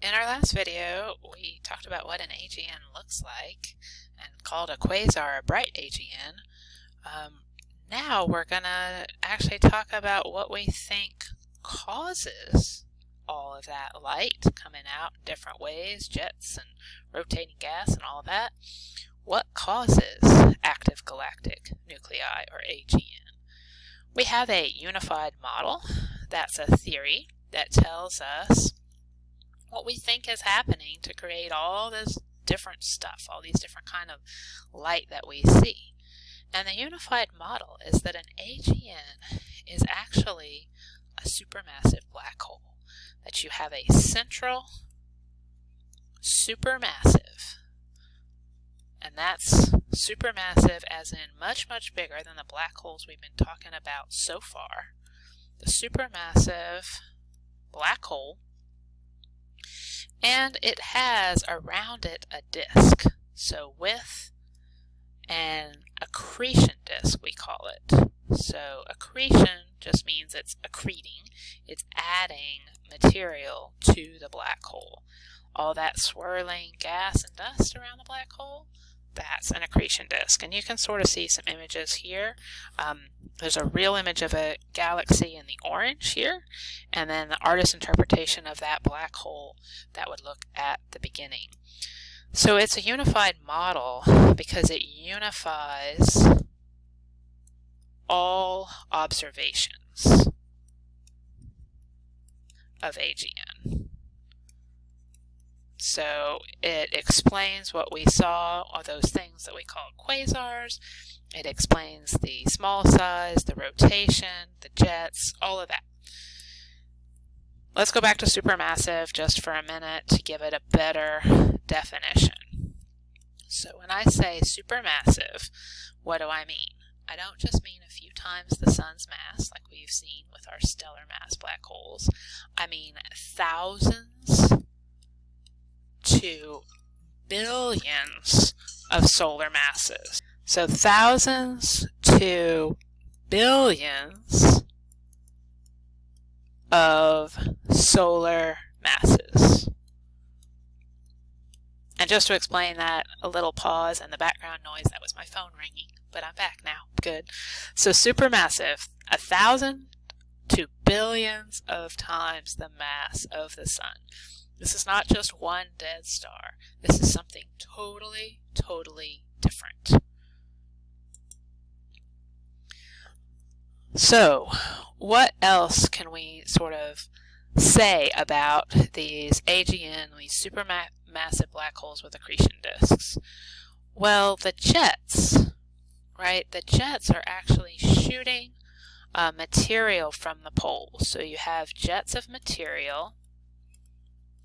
In our last video, we talked about what an AGN looks like and called a quasar a bright AGN. Now we're going to actually talk about what we think causes all of that light coming out in different ways, jets and rotating gas and all that. What causes active galactic nuclei, or AGN? We have a unified model. That's a theory that tells us what we think is happening to create all this different stuff, all these different kind of light that we see. And the unified model is that an AGN is actually a supermassive black hole, that you have a central supermassive, and that's supermassive as in much, much bigger than the black holes we've been talking about so far. The supermassive black hole, and it has around it a disk. So with an accretion disk, we call it. So accretion just means it's accreting. It's adding material to the black hole. All that swirling gas and dust around the black hole, that's an accretion disk. And you can sort of see some images here. There's a real image of a galaxy in the orange here, and then the artist's interpretation of that black hole that would look at the beginning. So it's a unified model because it unifies all observations of AGN. So it explains what we saw, all those things that we call quasars. It explains the small size, the rotation, the jets, all of that. Let's go back to supermassive just for a minute to give it a better definition. So when I say supermassive, what do I mean? I don't just mean a few times the sun's mass, like we've seen with our stellar mass black holes. I mean thousands to billions of solar masses. So thousands to billions of solar masses. And just to explain that, a little pause and the background noise, that was my phone ringing, but I'm back now. Good. So supermassive, 1,000 to billions of times the mass of the sun. This is not just one dead star. This is something totally, totally different. So, what else can we sort of say about these AGN, these supermassive black holes with accretion disks? Well, the jets, right? The jets are actually shooting material from the poles. So you have jets of material,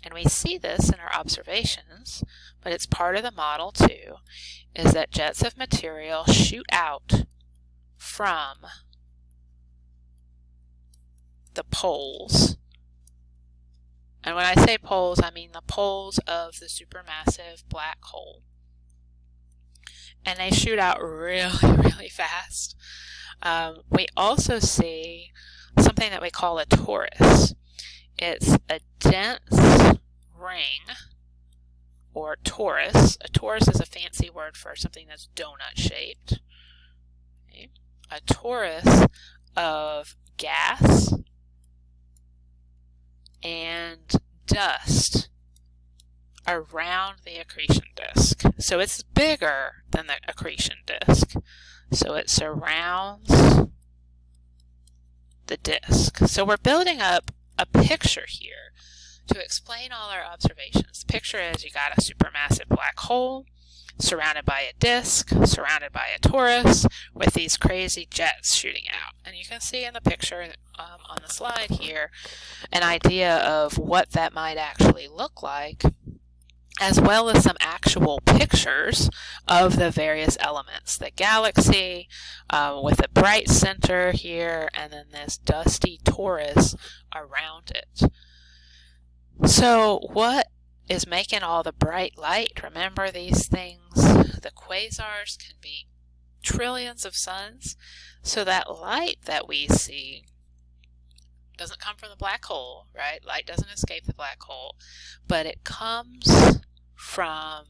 and we see this in our observations, but it's part of the model too, is that jets of material shoot out from the poles. And when I say poles, I mean the poles of the supermassive black hole. And they shoot out really, really fast. We also see something that we call a torus. It's a dense ring, or torus. A torus is a fancy word for something that's donut-shaped. Okay? A torus of gas and dust around the accretion disk. So it's bigger than the accretion disk. So it surrounds the disk. So we're building up a picture here to explain all our observations. The picture is you got a supermassive black hole surrounded by a disk, surrounded by a torus, with these crazy jets shooting out. And you can see in the picture on the slide here an idea of what that might actually look like, as well as some actual pictures of the various elements. The galaxy with a bright center here, and then this dusty torus around it. So what is making all the bright light? Remember these things, the quasars can be trillions of suns. So that light that we see doesn't come from the black hole, right? Light doesn't escape the black hole, but it comes from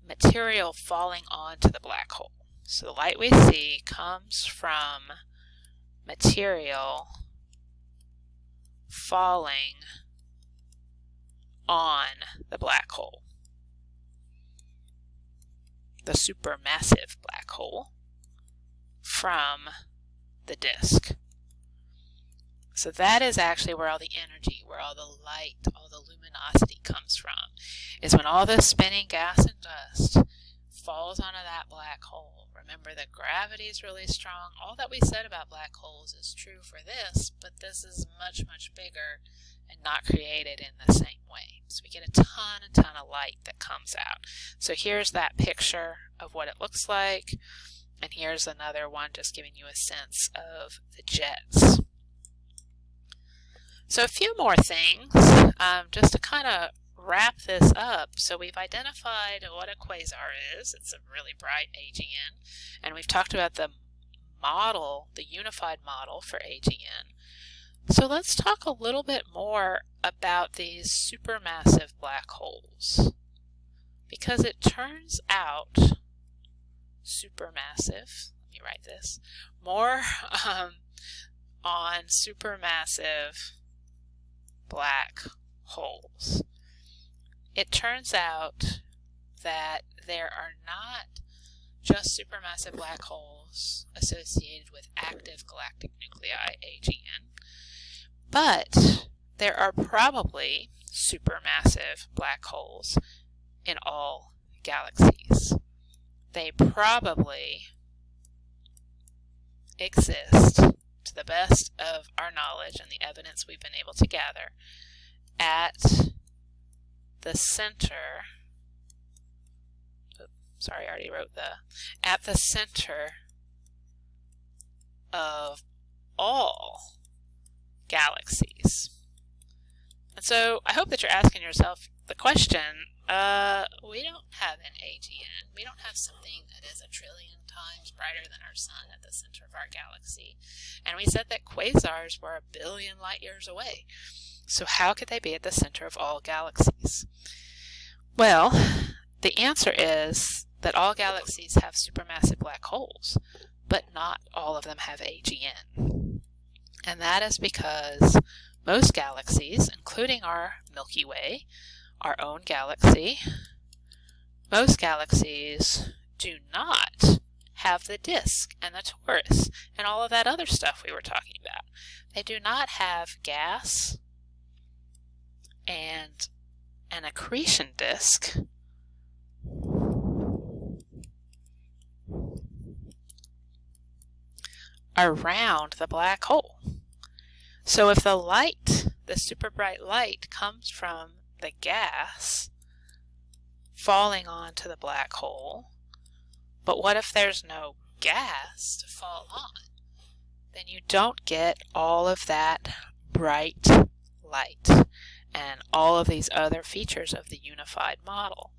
material falling onto the black hole. So the light we see comes from material falling on the black hole, the supermassive black hole, from the disk. So that is actually where all the energy, where all the light, all the luminosity comes from, is when all this spinning gas and dust falls onto that black hole. Remember, the gravity is really strong. All that we said about black holes is true for this, but this is much, much bigger and not created in the same way. So we get a ton of light that comes out. So here's that picture of what it looks like, and here's another one just giving you a sense of the jets. So a few more things, just to kind of wrap this up. So we've identified what a quasar is. It's a really bright AGN, and we've talked about the model, the unified model for AGN. So let's talk a little bit more about these supermassive black holes, because it turns out supermassive, let me write this, more on supermassive black holes. It turns out that there are not just supermassive black holes associated with active galactic nuclei, AGN, but there are probably supermassive black holes in all galaxies. They probably exist, to the best of our knowledge and the evidence we've been able to gather, at the center, sorry, I already wrote at the center of all galaxies. And so I hope that you're asking yourself the question, we don't have an AGN. We don't have something that is 1 trillion times brighter than our sun at the center of our galaxy. And we said that quasars were 1 billion light years away. So how could they be at the center of all galaxies? Well, the answer is that all galaxies have supermassive black holes, but not all of them have AGN. And that is because most galaxies, including our Milky Way, our own galaxy, most galaxies do not have the disk and the torus and all of that other stuff we were talking about. They do not have gas and an accretion disk around the black hole. So if the light, the super bright light, comes from the gas falling onto the black hole, but what if there's no gas to fall on? Then you don't get all of that bright light and all of these other features of the unified model.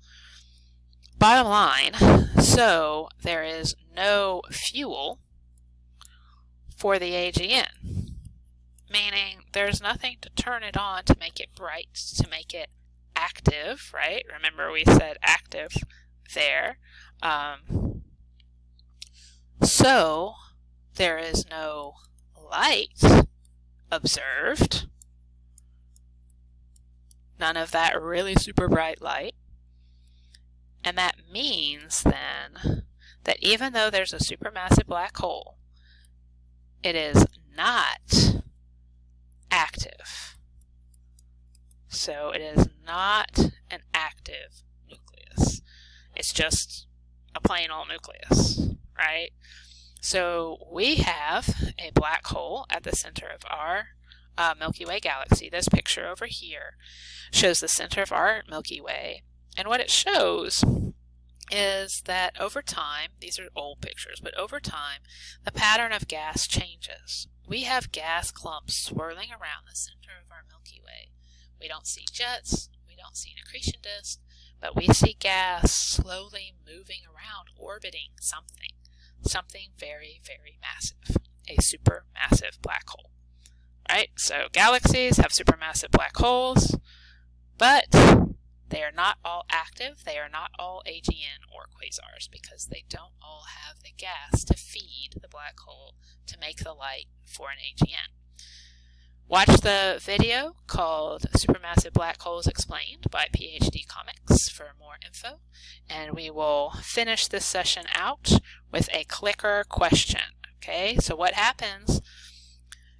Bottom line, so there is no fuel for the AGN, meaning there's nothing to turn it on to make it bright, to make it active, right? Remember we said active there. So there is no light observed, none of that really super bright light, and that means then that even though there's a supermassive black hole, it is not active. So it is not an active nucleus. It's just a plain old nucleus, right? So we have a black hole at the center of our Milky Way galaxy. This picture over here shows the center of our Milky Way. And what it shows is that over time, these are old pictures, but over time, the pattern of gas changes. We have gas clumps swirling around the center of our Milky Way. We don't see jets, we don't see an accretion disk, but we see gas slowly moving around, orbiting something very, very massive, a supermassive black hole. right? So galaxies have supermassive black holes, but they are not all active. They are not all AGN or quasars because they don't all have the gas to feed the black hole to make the light for an AGN. Watch the video called Supermassive Black Holes Explained by PhD Comics for more info, and we will finish this session out with a clicker question. Okay, so what happens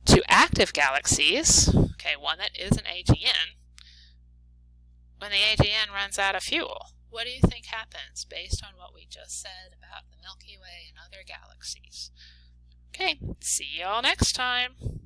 to active galaxies, okay, one that is an AGN, when the AGN runs out of fuel? What do you think happens based on what we just said about the Milky Way and other galaxies? Okay, see you all next time.